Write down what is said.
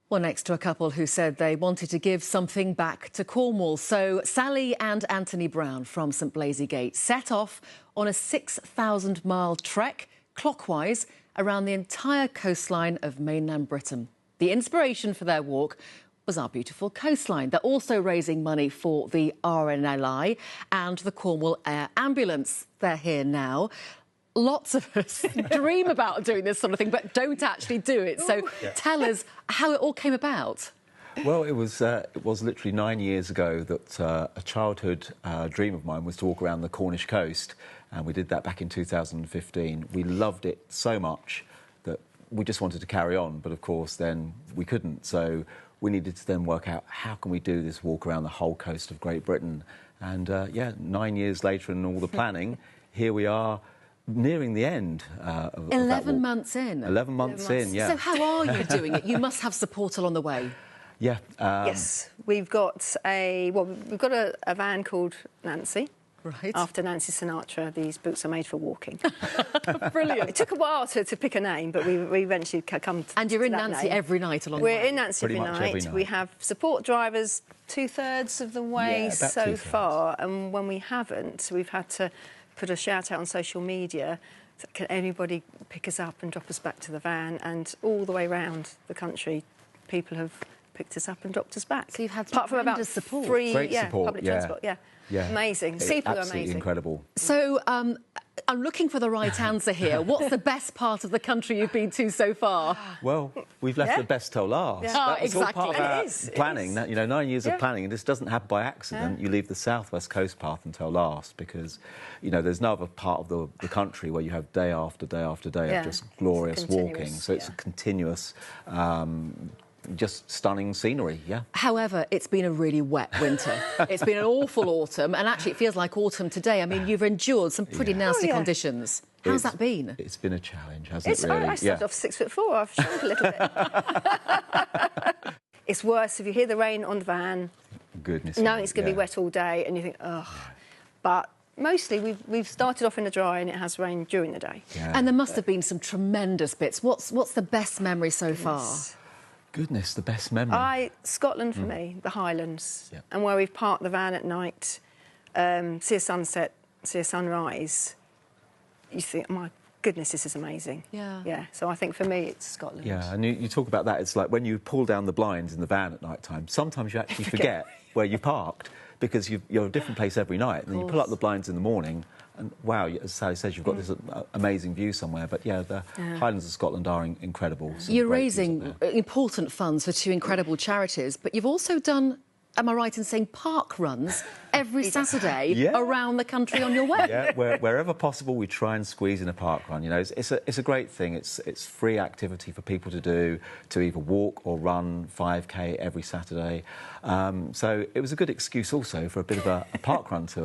Well, next to a couple who said they wanted to give something back to Cornwall. So Sally and Anthony Brown from St Blazygate set off on a 6,000-mile trek clockwise around the entire coastline of mainland Britain. The inspiration for their walk was our beautiful coastline. They're also raising money for the RNLI and the Cornwall Air Ambulance. They're here now. Lots of us dream about doing this sort of thing, but don't actually do it. So tell us how it all came about. Well, it was literally 9 years ago that a childhood dream of mine was to walk around the Cornish coast, and we did that back in 2015. We loved it so much that we just wanted to carry on, but of course then we couldn't. So we needed to then work out how can we do this walk around the whole coast of Great Britain. And yeah, 9 years later and all the planning, here we are. Nearing the end of 11 months in. 11 months in, yeah. So how are you doing it? You must have support along the way. Yeah. Yes, we've got a van called Nancy. Right. After Nancy Sinatra. These boots are made for walking. Brilliant. It took a while to pick a name, but we eventually come to And you're in that Nancy name. every night along the way? We're in Nancy every night. We have support drivers 2/3 of the way so far, and when we haven't, we've had to put a shout out on social media. Can anybody pick us up and drop us back to the van? And all the way around the country, people have picked us up and dropped us back. So you've had apart from about support. three, Great support, public transport, amazing. People are absolutely amazing, incredible. So I'm looking for the right answer here. What's the best part of the country you've been to so far? Well, we've left the best till last. Yeah. That was Exactly. all part of our planning. It is. You know, 9 years of planning, and this doesn't happen by accident. You leave the southwest coast path until last because, you know, there's no other part of the country where you have day after day after day of just glorious walking. So it's a continuous, just stunning scenery, However, it's been a really wet winter. It's been an awful autumn, and actually it feels like autumn today. I mean, you've endured some pretty nasty conditions. How's that been? It's been a challenge, hasn't it, really? I started off 6'4". I've shrunk a little bit. It's worse if you hear the rain on the van. Goodness. No, it's going to be wet all day, and you think, ugh. But mostly we've started off in the dry, and it has rained during the day. And there must have been some tremendous bits. What's the best memory so far? Goodness, the best memory. Scotland for me, the Highlands, and where we've parked the van at night, see a sunset, see a sunrise. You think, oh my goodness, this is amazing. Yeah. So I think for me, it's Scotland. Yeah, and you talk about that. It's like when you pull down the blinds in the van at night time. Sometimes you actually forget where you parked because you're a different place every night, and then you pull up the blinds in the morning. And wow, as Sally says, you've got this amazing view somewhere. But yeah, the Highlands of Scotland are incredible. You're raising important funds for two incredible charities, but you've also done, am I right in saying, park runs every Saturday around the country on your way? Yeah, wherever possible, we try and squeeze in a park run. You know, it's a great thing. It's free activity for people to do, to either walk or run 5K every Saturday. So it was a good excuse also for a bit of a park run tour.